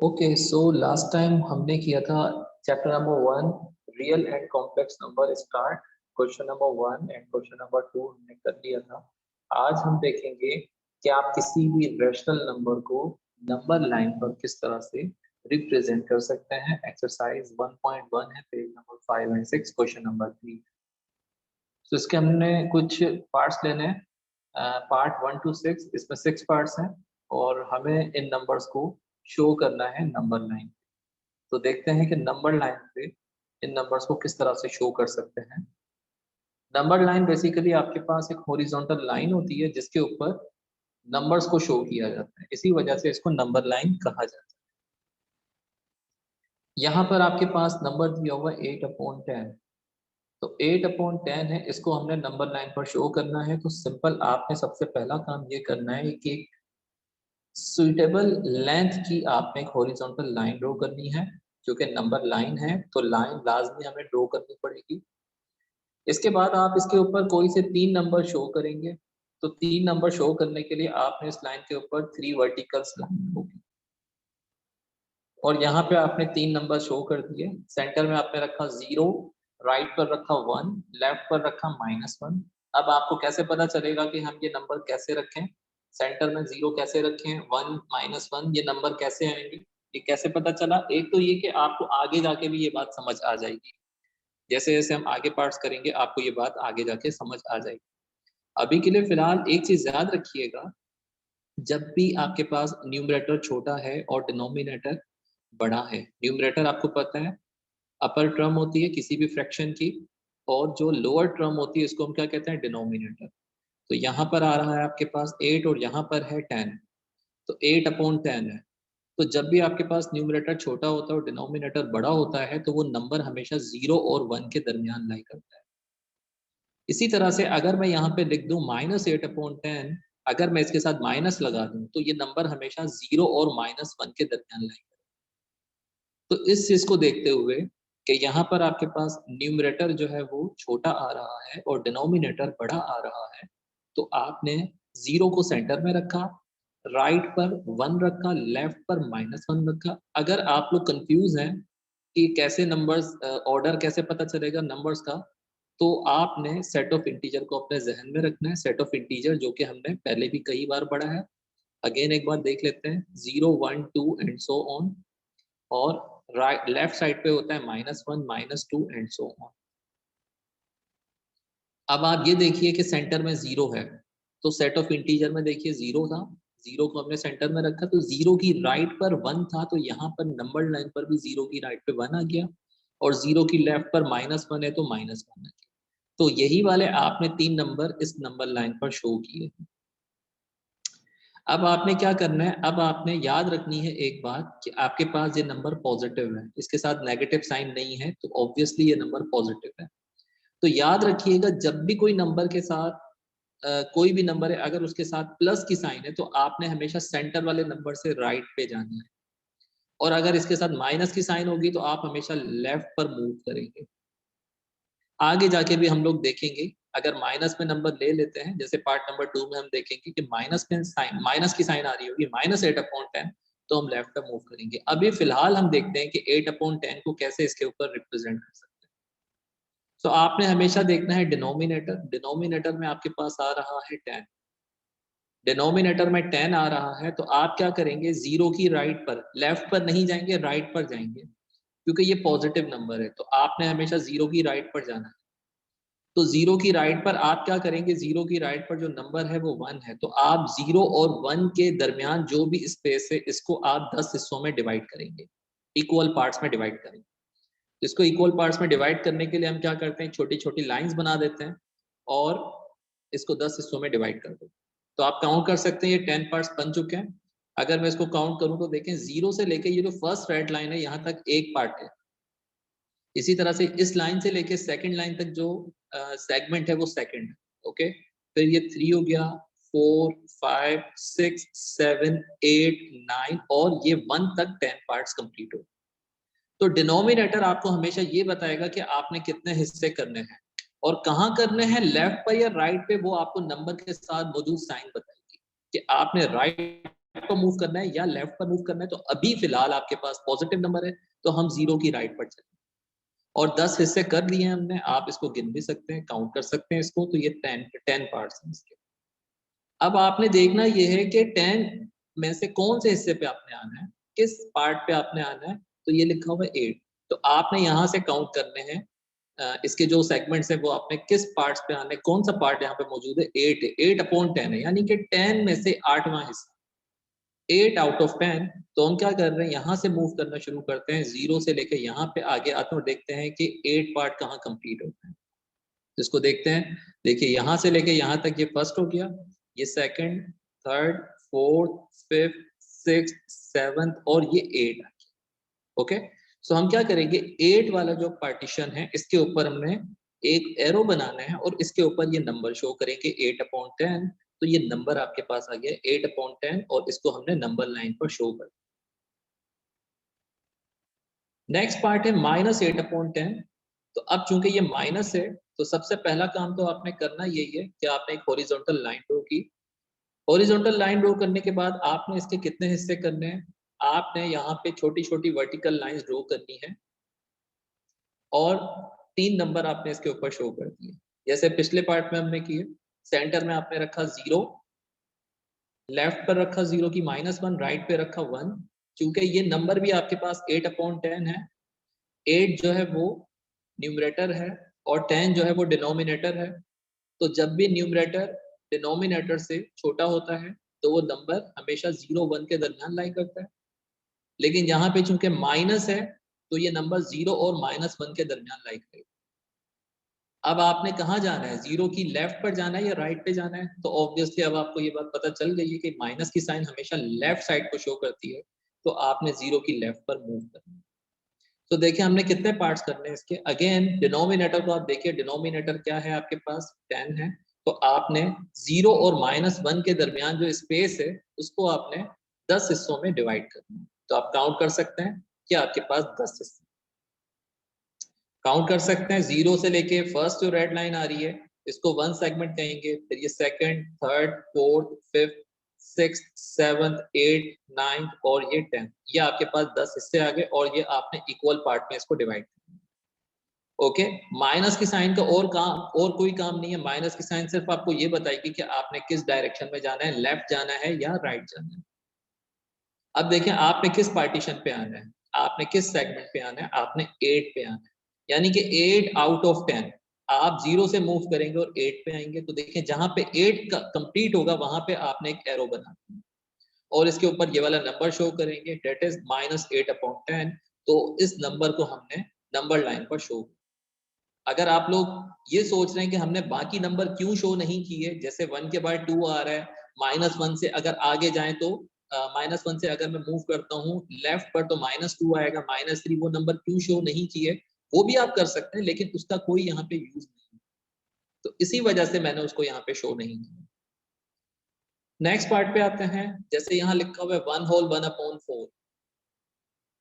Okay, so last time हमने किया था chapter number 1 real and complex number start. Question number 1 and question number 2 हमने कर लिया था। आज हम देखेंगे कि आप किसी भी रैशनल नंबर को नंबर लाइन पर किस तरह से रिप्रेजेंट कर सकते हैं। एक्सरसाइज 1.1 है, page number 5 and 6, question number 3। तो इसके हमने कुछ पार्ट्स लेने हैं, पार्ट 1 to 6, इसमें 6 पार्ट्स हैं और हमें इन नंबर्स को शो करना है नंबर लाइन। तो देखते हैं कि नंबर लाइन पे इन नंबर्स को किस तरह से शो कर सकते हैं। नंबर लाइन बेसिकली आपके पास एक हॉरिजॉन्टल लाइन होती है जिसके ऊपर नंबर्स को शो किया जाता है, इसी वजह से इसको नंबर लाइन कहा जाता है। यहाँ पर आपके पास नंबर दिया हुआ 8/10, तो 8/10 है, इसको हमने नंबर लाइन पर शो करना है। तो सिंपल आपने सबसे पहला काम ये करना है कि सुइटेबल लेंथ की आपने एक हॉरिजॉन्टल लाइन ड्रॉ करनी है। क्योंकि नंबर लाइन है तो लाइन लाजमी हमें ड्रॉ करनी पड़ेगी। इसके बाद आप इसके ऊपर कोई से 3 नंबर शो करेंगे। तो 3 नंबर शो करने के लिए आपने इस लाइन के ऊपर 3 वर्टिकल्स लाइन होगी और यहाँ पे आपने 3 नंबर शो कर दिए। सेंटर में आपने रखा 0, राइट पर रखा 1, लेफ्ट पर रखा -1। अब आपको कैसे पता चलेगा कि हम ये नंबर कैसे रखें? सेंटर में 0 कैसे रखें, 1 -1 ये नंबर कैसे आएंगे? ये कैसे पता चला? एक तो ये कि आपको आगे जाके भी ये बात समझ आ जाएगी। जैसे जैसे हम आगे पार्ट्स करेंगे आपको ये बात आगे जाके समझ आ जाएगी। अभी के लिए फिलहाल एक चीज याद रखिएगा, जब भी आपके पास न्यूमरेटर छोटा है और डिनोमिनेटर बड़ा है। न्यूमरेटर आपको पता है अपर टर्म होती है किसी भी फ्रैक्शन की, और जो लोअर टर्म होती है इसको हम क्या कहते हैं, डिनोमिनेटर। तो यहाँ पर आ रहा है आपके पास 8 और यहाँ पर है 10, तो 8/10 है। तो जब भी आपके पास न्यूमरेटर छोटा होता है और डिनोमिनेटर बड़ा होता है तो वो नंबर हमेशा 0 और 1 के दरमियान लाई करता है। इसी तरह से अगर मैं यहाँ पे लिख दूं -8/10, अगर मैं इसके साथ माइनस लगा दूं तो ये नंबर हमेशा 0 और -1 के दरमियान लाई। तो इस चीज को देखते हुए कि यहाँ पर आपके पास न्यूमरेटर जो है वो छोटा आ रहा है और डिनोमिनेटर बड़ा आ रहा है, तो आपने 0 को सेंटर में रखा, राइट पर 1 रखा, लेफ्ट पर -1 रखा। अगर आप लोग कंफ्यूज हैं कि कैसे नंबर्स ऑर्डर कैसे पता चलेगा नंबर्स का, तो आपने सेट ऑफ इंटीजर को अपने जहन में रखना है। सेट ऑफ इंटीजर जो कि हमने पहले भी कई बार पढ़ा है, अगेन एक बार देख लेते हैं। 0 1 2 एंड सो ऑन, और राइट लेफ्ट साइड पे होता है -1 -2 एंड सो ऑन। अब आप ये देखिए कि सेंटर में 0 है, तो सेट ऑफ इंटीजर में देखिए 0 था, 0 को हमने सेंटर में रखा, तो 0 की राइट पर 1 था, तो यहाँ पर नंबर लाइन पर भी 0 की राइट पे 1 आ गया, और 0 की लेफ्ट पर -1 है तो -1 आ गया। तो यही वाले आपने 3 नंबर इस नंबर लाइन पर शो किए। अब आपने क्या करना है, अब आपने याद रखनी है एक बात कि आपके पास ये नंबर पॉजिटिव है, इसके साथ नेगेटिव साइन नहीं है, तो ऑब्वियसली ये नंबर पॉजिटिव है। तो याद रखिएगा जब भी कोई नंबर के साथ कोई भी नंबर है अगर उसके साथ प्लस की साइन है तो आपने हमेशा सेंटर वाले नंबर से राइट पे जाना है, और अगर इसके साथ माइनस की साइन होगी तो आप हमेशा लेफ्ट पर मूव करेंगे। आगे जाके भी हम लोग देखेंगे, अगर माइनस में नंबर ले लेते हैं, जैसे पार्ट नंबर 2 में हम देखेंगे कि माइनस में साइन, माइनस की साइन आ रही होगी -8/10, तो हम लेफ्ट पे मूव करेंगे। अभी फिलहाल हम देखते हैं कि 8/10 को कैसे इसके ऊपर रिप्रेजेंट कर सकते हैं। तो आपने हमेशा देखना है डिनोमिनेटर, डिनोमिनेटर में आपके पास आ रहा है 10, डिनोमिनेटर में 10 आ रहा है, तो आप क्या करेंगे, 0 की राइट पर, लेफ्ट पर नहीं जाएंगे, राइट पर जाएंगे, क्योंकि ये पॉजिटिव नंबर है, तो आपने हमेशा 0 की राइट पर जाना है। तो 0 की राइट पर आप क्या करेंगे, 0 की राइट पर जो नंबर है वो 1 है, तो आप 0 और 1 के दरमियान जो भी स्पेस है इसको आप 10 हिस्सों में डिवाइड करेंगे, इक्वल पार्ट्स में डिवाइड करेंगे। इसको इक्वल पार्ट्स में डिवाइड करने के लिए हम क्या करते हैं, छोटी छोटी लाइंस बना देते हैं और इसको 10 हिस्सों में डिवाइड कर दो। तो आप काउंट कर सकते हैं ये 10 पार्ट्स बन चुके हैं। अगर मैं इसको काउंट करूं तो देखें 0 से लेके ये जो फर्स्ट रेड लाइन है यहाँ तक एक पार्ट है, इसी तरह से इस लाइन से लेके सेकंड लाइन तक जो सेगमेंट है वो सेकंड है। ओके, फिर ये 3 हो गया, 4 5 6 7 8 9 और ये 1 तक 10 पार्ट्स कंप्लीट हो। तो डिनोमिनेटर आपको हमेशा ये बताएगा कि आपने कितने हिस्से करने हैं और कहाँ करने हैं, लेफ्ट पर या राइट पे, वो आपको नंबर के साथ मौजूद साइन बताएगी कि आपने राइट पर मूव करना है या लेफ्ट पर मूव करना है, तो अभी फिलहाल आपके पास पॉजिटिव नंबर है तो हम 0 की राइट पर चलें। और 10 हिस्से कर लिए हमने, आप इसको गिन भी सकते हैं, काउंट कर सकते हैं इसको, तो ये 10 पार्ट्स हैं इसके। अब आपने देखना ये है कि 10 में से कौन से हिस्से पे आपने आना है, किस पार्ट पे आपने आना है, तो ये लिखा हुआ है 8। तो आपने यहाँ से काउंट करने हैं इसके जो सेगमेंट्स हैं वो आपने किस पार्ट्स पे आने, कौन सा पार्ट यहाँ पे मौजूद है, 8 है, 8/10 है, यानी कि 10 में से 8वां हिस्सा, 8 आउट ऑफ 10। तो हम क्या कर रहे हैं, यहाँ से मूव करना शुरू करते हैं, 0 से लेके यहाँ पे आगे आते हैं और देखते हैं कि 8 पार्ट कहाँ कंप्लीट होता है। इसको देखते हैं, देखिए यहाँ से लेके यहाँ तक ये फर्स्ट हो गया, ये second, third, fourth, fifth, sixth, seventh और ये 8 आ गया। ओके, सो हम क्या करेंगे, 8 वाला जो पार्टीशन है इसके ऊपर हमने एक एरो बनाना है और इसके ऊपर ये नंबर शो करेंगे 8/10। तो ये नंबर आपके पास आ गया 8/10 और इसको हमने नंबर लाइन पर शो कर। नेक्स्ट पार्ट है -8/10। तो अब चूंकि ये माइनस है तो सबसे पहला काम तो आपने करना यही है कि आपने एक हॉरिजॉन्टल लाइन ड्रॉ की। हॉरिजॉन्टल लाइन ड्रॉ करने के बाद आपने इसके कितने हिस्से करने हैं, आपने यहाँ पे छोटी छोटी वर्टिकल लाइंस ड्रॉ करनी है और 3 नंबर आपने इसके ऊपर शो कर दिए, जैसे पिछले पार्ट में हमने किए। सेंटर में आपने रखा 0, लेफ्ट पर रखा 0 की -1, राइट पे रखा 1। चूंकि ये नंबर भी आपके पास 8/10 है, 8 जो है वो न्यूमरेटर है और 10 जो है वो डिनोमिनेटर है। तो जब भी न्यूमरेटर डिनोमिनेटर से छोटा होता है तो वो नंबर हमेशा 0-1 के दरमियान लाई करता है, लेकिन यहाँ पे चूंकि माइनस है तो ये नंबर 0 और -1 के दरमियान लाई करेगा। अब आपने कहाँ जाना है, 0 की लेफ्ट पर जाना है या राइट पे जाना है, तो ऑब्वियसली अब आपको ये बात पता चल गई है कि माइनस की साइन हमेशा लेफ्ट साइड को शो करती है, तो आपने 0 की लेफ्ट पर मूव करना है। तो देखिए हमने कितने पार्ट्स करने हैं इसके। अगेन डिनोमिनेटर को आप देखिए, डिनोमिनेटर क्या है आपके पास, 10 है। तो आपने 0 और -1 के दरमियान जो स्पेस है उसको आपने 10 हिस्सों में डिवाइड करना है। तो आप काउंट कर सकते हैं कि आपके पास 10 हिस्से काउंट कर सकते हैं। 0 से लेके फर्स्ट जो रेड लाइन आ रही है इसको 1 सेगमेंट कहेंगे, फिर ये second, third, fourth, fifth, sixth, seventh, eight, ninth और ये 10, ये आपके पास 10 हिस्से आ गए और ये आपने इक्वल पार्ट में इसको डिवाइड किया। ओके, माइनस की साइन का और काम, और कोई काम नहीं है। माइनस की साइन सिर्फ आपको ये बताएगी कि आपने किस डायरेक्शन में जाना है, लेफ्ट जाना है या राइट जाना है। अब देखें आपने किस पार्टीशन पे आना है, आपने किस सेगमेंट पे आना है, आपने 8 पे आना है, यानी कि 8 आउट ऑफ 10। आप 0 से मूव करेंगे और 8 पे आएंगे, तो देखें जहां पे 8 का कंप्लीट होगा वहां पे आपने एक एरो बनाना है और इसके ऊपर ये वाला नंबर शो करेंगे, डेट इज -8/10। तो इस नंबर को हमने नंबर लाइन पर शो। अगर आप लोग ये सोच रहे हैं कि हमने बाकी नंबर क्यों शो नहीं किए, जैसे 1 के बाद 2 आ रहा है, -1 से अगर आगे जाएं तो -1 से अगर मैं मूव करता हूँ लेफ्ट पर तो -2 आएगा, -3, वो नंबर क्यों शो नहीं किए, वो भी आप कर सकते हैं, लेकिन उसका कोई यहाँ पे यूज नहीं है। तो इसी वजह से मैंने उसको यहाँ पे शो नहीं किया। नेक्स्ट पार्ट पे आते हैं, जैसे यहाँ लिखा हुआ है 1 होल 1/4।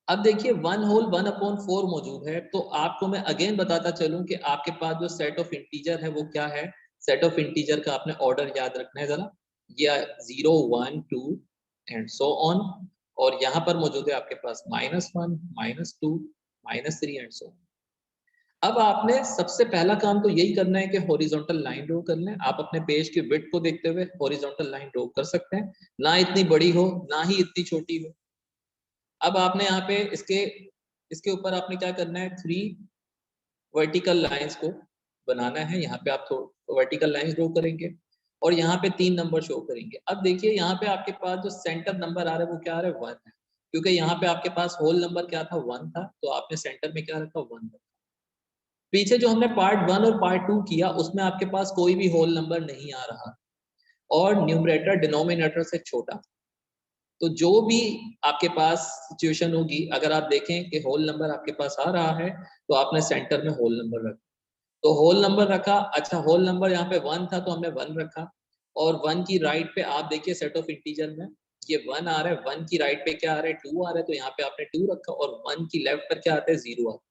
अब देखिए 1 होल 1/4 मौजूद है, तो आपको मैं अगेन बताता चलूं कि आपके पास जो सेट ऑफ इंटीजर है वो क्या है। सेट ऑफ इंटीजर का आपने ऑर्डर याद रखना है जरा, ये 0, 1, 2 एंड सो ऑन। और यहाँ पर मौजूद है आपके पास -1, -2, -3 एंड सो। अब आपने सबसे पहला काम तो यही करना है कि हॉरिजॉन्टल लाइन ड्रॉ कर लें। आप अपने पेज की विड्थ को देखते हुए हॉरिजॉन्टल लाइन ड्रॉ कर सकते हैं, ना इतनी बड़ी हो ना ही इतनी छोटी हो। अब आपने यहाँ पे इसके ऊपर आपने क्या करना है, 3 वर्टिकल लाइंस को बनाना है। यहाँ पे आप वर्टिकल लाइंस ड्रॉ करेंगे और यहाँ पे 3 नंबर शो करेंगे। अब देखिए यहाँ पे आपके पास जो सेंटर नंबर आ रहा है वो क्या आ रहा है, 1 है, क्योंकि यहाँ पे आपके पास होल नंबर क्या था, 1 था, तो आपने सेंटर में क्या रखा, 1 रखा। पीछे जो हमने पार्ट 1 और पार्ट 2 किया उसमें आपके पास कोई भी होल नंबर नहीं आ रहा और न्यूमरेटर डिनोमिनेटर से छोटा। तो जो भी आपके पास सिचुएशन होगी, अगर आप देखें कि होल नंबर आपके पास आ रहा है तो आपने सेंटर में होल नंबर रखा। तो होल नंबर रखा, अच्छा होल नंबर यहाँ पे 1 था तो हमने 1 रखा। और 1 की राइट पे आप देखिए सेट ऑफ इंटीजर में ये 1 आ रहा है, 1 की राइट पे क्या आ रहा है, 2 आ रहा है, तो यहाँ पे आपने 2 रखा। और 1 की लेफ्ट पर क्या आता है, 0 आता है,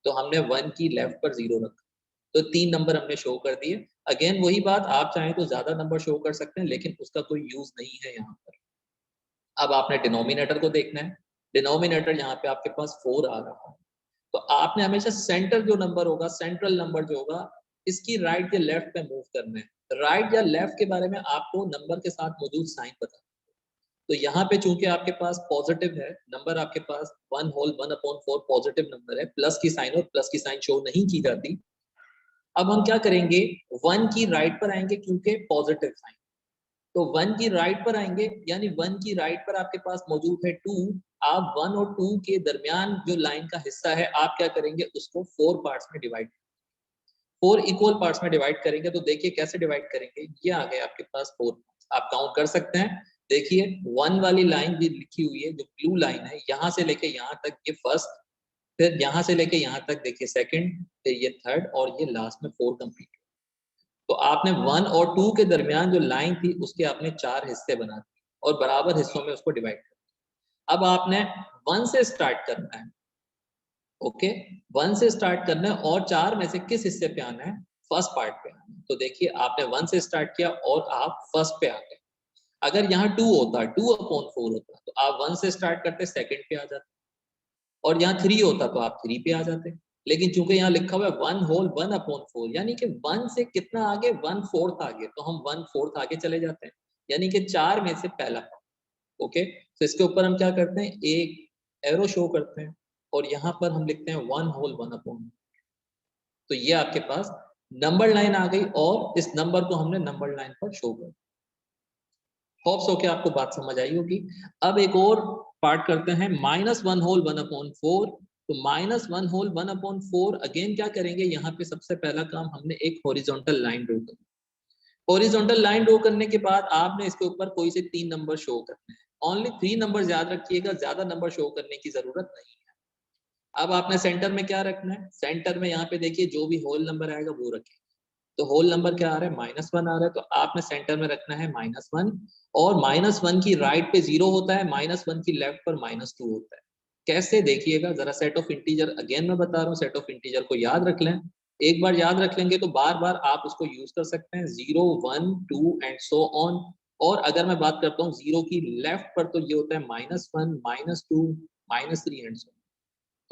तो हमने 1 की लेफ्ट पर 0 रखा। तो 3 नंबर हमने शो कर दिए। अगेन वही बात, आप चाहें तो ज्यादा नंबर शो कर सकते हैं लेकिन उसका कोई यूज नहीं है यहाँ पर। अब आपने डिनोमिनेटर को देखना है, डिनोमिनेटर यहाँ पे आपके पास 4 आ रहा है, तो आपने हमेशा सेंटर जो नंबर होगा, सेंट्रल नंबर जो होगा, इसकी राइट या लेफ्ट में मूव करना है। राइट या लेफ्ट के बारे में आपको नंबर के साथ मौजूद साइन पता। तो यहाँ पे चूंकि आपके पास पॉजिटिव है नंबर, आपके पास 1 होल 1/4 पॉजिटिव नंबर है, प्लस की साइन और प्लस की साइन शो नहीं की जाती। अब हम क्या करेंगे, 1 की राइट पर आएंगे क्योंकि पॉजिटिव साइन, तो 1 की राइट पर आएंगे, यानी 1 की राइट पर आपके पास मौजूद है 2। आप 1 और 2 के दरमियान जो लाइन का हिस्सा है, आप क्या करेंगे, उसको 4 पार्ट्स में डिवाइड, 4 इक्वल पार्ट्स में डिवाइड करेंगे। तो देखिए कैसे डिवाइड करेंगे, ये आ गए आपके पास 4 पार्ट्स, आप काउंट कर सकते हैं। देखिए 1 वाली लाइन भी लिखी हुई है, जो ब्लू लाइन है, यहाँ से लेके यहाँ तक ये फर्स्ट, फिर यहाँ से लेके यहाँ तक देखिए सेकंड, फिर ये थर्ड और ये लास्ट में 4 कंप्लीट। तो आपने 1 और 2 के दरमियान जो लाइन थी उसके आपने 4 हिस्से बना दिए और बराबर हिस्सों में उसको डिवाइड कर दिया। अब आपने 1 से स्टार्ट करना है, ओके, 1 से स्टार्ट करना है और 4 में से किस हिस्से पे आना है, फर्स्ट पार्ट पे आना है। तो देखिए आपने 1 से स्टार्ट किया और आप फर्स्ट पे आ गए। अगर यहाँ 2 होता, 2/4 होता, तो आप 1 से स्टार्ट करते सेकंड पे आ जाते, और यहाँ 3 होता तो आप 3 पे आ जाते। लेकिन चूंकि यहाँ लिखा हुआ है 1 होल 1/4, यानी कि 1 से कितना आगे, 1/4 आगे, तो हम 1/4 आगे चले जाते हैं, यानी कि 4 में से पहला पार्ट। ओके, तो इसके ऊपर हम क्या करते हैं, एक एरो शो करते हैं और यहाँ पर हम लिखते हैं 1 होल 1/4। तो ये आपके पास नंबर लाइन आ गई और इस नंबर को हमने नंबर लाइन पर शो कर, होप्स हो के आपको बात समझ आई होगी। अब एक और पार्ट करते हैं, -1 होल 1/4। तो -1 होल 1/4 अगेन क्या करेंगे, यहाँ पे सबसे पहला काम हमने एक हॉरिजॉन्टल लाइन ड्रॉ करनी। हॉरिजॉन्टल लाइन ड्रॉ करने के बाद आपने इसके ऊपर कोई से 3 नंबर शो करने हैं। ओनली 3 नंबर याद रखिएगा, ज्यादा नंबर शो करने की जरूरत नहीं है। अब आपने सेंटर में क्या रखना है, सेंटर में यहाँ पे देखिए जो भी होल नंबर आएगा वो रखें। तो होल नंबर क्या आ रहा है, -1 आ रहा है, तो आपने सेंटर में रखना है -1। और -1 की राइट पे 0 होता है, -1 की लेफ्ट पर -2 होता है। कैसे, देखिएगा जरा, सेट ऑफ इंटीजर अगेन मैं बता रहा हूँ, सेट ऑफ इंटीजर को याद रख लें। एक बार याद रख लेंगे तो बार बार आप उसको यूज कर सकते हैं, 0 1 2 एंड सो ऑन। और अगर मैं बात करता हूँ 0 की लेफ्ट पर, तो ये होता है -1 -2 -3 एंड सो।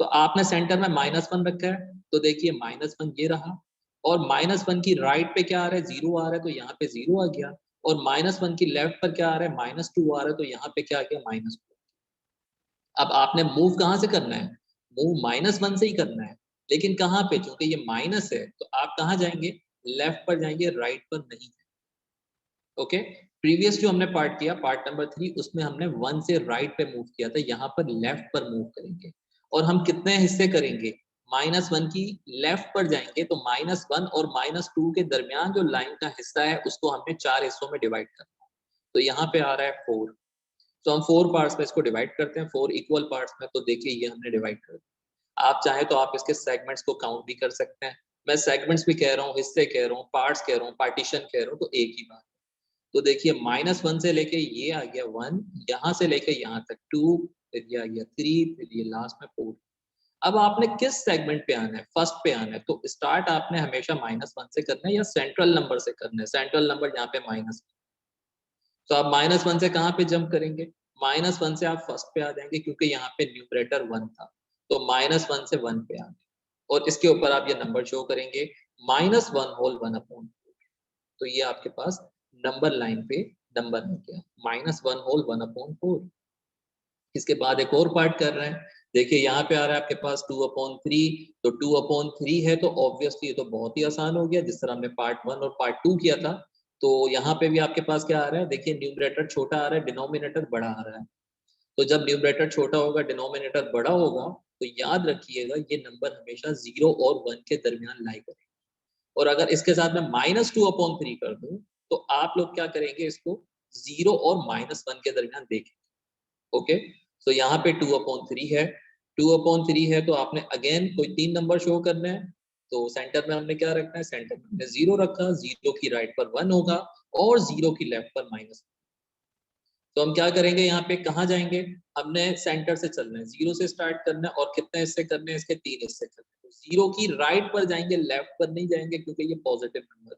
तो आपने सेंटर में -1 रखा है, तो देखिए -1 ये रहा, और -1 की राइट पे क्या आ रहा है, 0 आ रहा है, तो यहाँ पे 0 आ गया। और -1 की लेफ्ट पर क्या आ रहा है, -2 आ रहा है, तो यहाँ पे क्या आ गया, -2। अब आपने मूव कहाँ से करना है, मूव -1 से ही करना है, लेकिन कहाँ पे, चूंकि ये माइनस है तो आप कहाँ जाएंगे, लेफ्ट पर जाएंगे, राइट पर नहीं। ओके, प्रीवियस जो हमने पार्ट किया, पार्ट नंबर 3, उसमें हमने 1 से राइट पे मूव किया था, यहाँ पर लेफ्ट पर मूव करेंगे। और हम कितने हिस्से करेंगे, -1 की लेफ्ट पर जाएंगे, तो -1 और -2 के दरमियान जो लाइन का हिस्सा है उसको हमने 4 हिस्सों में डिवाइड करना है। तो यहाँ पे आ रहा है 4, तो हम 4 पार्ट्स में इसको डिवाइड करते हैं, 4 इक्वल पार्ट्स में। तो देखिए ये हमने डिवाइड कर दिया। आप चाहे तो आप इसके सेगमेंट्स को काउंट भी कर सकते हैं। मैं सेगमेंट्स भी कह रहा हूँ, हिस्से कह रहा हूँ, पार्ट्स कह रहा हूँ, पार्टीशन कह रहा हूँ, तो एक ही बात। तो देखिए -1 से लेके ये आ गया 1, यहाँ से लेके यहाँ तक 2, फिर ये आ गया 3, फिर ये लास्ट में 4। अब आपने किस सेगमेंट पे आना है, फर्स्ट पे आना है, तो स्टार्ट आपने हमेशा -1 से करना है या सेंट्रल नंबर से करना है। सेंट्रल नंबर यहाँ पे माइनस, तो आप -1 से कहाँ पे जंप करेंगे, -1 से आप फर्स्ट पे आ जाएंगे क्योंकि यहाँ पे न्यूमरेटर 1 था, तो -1 से 1 पे आ गए और इसके ऊपर आप ये नंबर शो करेंगे, -1 होल 1/4। तो ये आपके पास नंबर लाइन पे नंबर है क्या, -1 होल 1/4। इसके बाद एक और पार्ट कर रहे हैं, देखिए यहाँ पे आ रहा है आपके पास 2/3। तो 2/3 है तो ऑब्वियसली ये तो बहुत ही आसान हो गया, जिस तरह हमने पार्ट 1 और पार्ट 2 किया था। तो यहाँ पे भी आपके पास क्या आ रहा है, देखिए न्यूमरेटर छोटा आ रहा है, डिनोमिनेटर बड़ा आ रहा है। तो जब न्यूमरेटर छोटा होगा, डिनोमिनेटर बड़ा होगा, तो याद रखिएगा ये नंबर हमेशा 0 और 1 के दरमियान लाई करेगा। और अगर इसके साथ में -2/3 कर दूं, तो आप लोग क्या करेंगे, इसको 0 और -1 के दरमियान देखें। ओके, तो यहाँ पे 2/3 है, 2/3 है, तो आपने अगेन कोई 3 नंबर शो करना है। तो सेंटर में हमने क्या रखना है, सेंटर में हमने 0 रखा, 0 की राइट पर 1 होगा और 0 की लेफ्ट पर माइनस। तो हम क्या करेंगे, यहाँ पे कहाँ जाएंगे, हमने सेंटर से चलना है, 0 से स्टार्ट करना है और कितने हिस्से करने हैं, इसके 3 हिस्से करने हैं। तो 0 की राइट पर जाएंगे, लेफ्ट पर नहीं जाएंगे क्योंकि ये पॉजिटिव नंबर।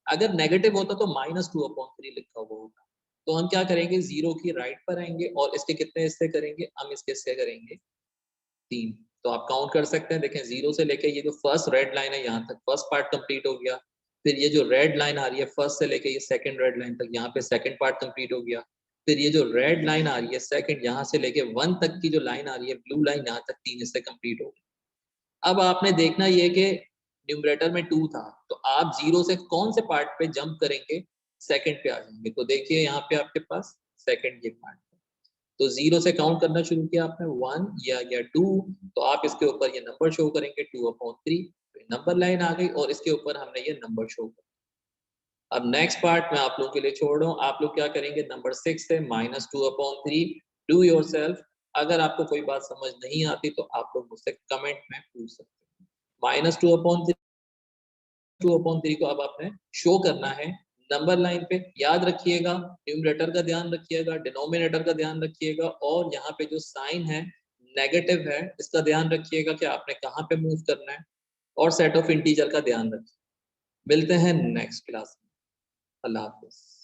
अगर नेगेटिव होता तो -2/3 लिखा हुआ होगा। तो हम क्या करेंगे, 0 की राइट पर आएंगे और इसके कितने हिस्से करेंगे, हम इसके हिस्से करेंगे 3। तो आप काउंट कर सकते हैं, देखें 0 से लेके ये जो फर्स्ट रेड लाइन है यहाँ तक फर्स्ट पार्ट कंप्लीट हो गया। फिर ये जो रेड लाइन आ रही है फर्स्ट से लेके ये सेकंड रेड लाइन तक, यहाँ पे सेकंड पार्ट कंप्लीट हो गया। फिर ये जो रेड लाइन आ रही है सेकंड, यहाँ से लेके 1 तक की जो लाइन आ रही है ब्लू लाइन, यहाँ तक 3 हिस्से कंप्लीट हो गए। अब आपने देखना ये कि न्यूमरेटर में 2 था, तो आप 0 से कौन से पार्ट पे जंप करेंगे, सेकंड पे आ जाएंगे। तो देखिए यहाँ पे आपके पास सेकंड ये पार्ट, तो 0 से काउंट करना शुरू किया आपने, 1 या 2, तो आप इसके ऊपर ये नंबर शो करेंगे 2/3, नंबर लाइन आ गई और इसके ऊपर हमने ये नंबर शो कर। अब नेक्स्ट पार्ट मैं आप लोगों के लिए छोड़ रहा हूँ, आप लोग क्या करेंगे, नंबर 6 से -2/3 डू योरसेल्फ। अगर आपको कोई बात समझ नहीं आती तो आप लोग मुझसे कमेंट में पूछ सकते हैं। -2/3 को अब आपने शो करना है नंबर लाइन पे। याद रखिएगा, न्यूमरेटर का ध्यान रखिएगा, डिनोमिनेटर का ध्यान रखिएगा, और यहाँ पे जो साइन है नेगेटिव है इसका ध्यान रखिएगा कि आपने कहाँ पे मूव करना है, और सेट ऑफ इंटीजर का ध्यान रखिए। मिलते हैं नेक्स्ट क्लास में। अल्लाह हाफिज।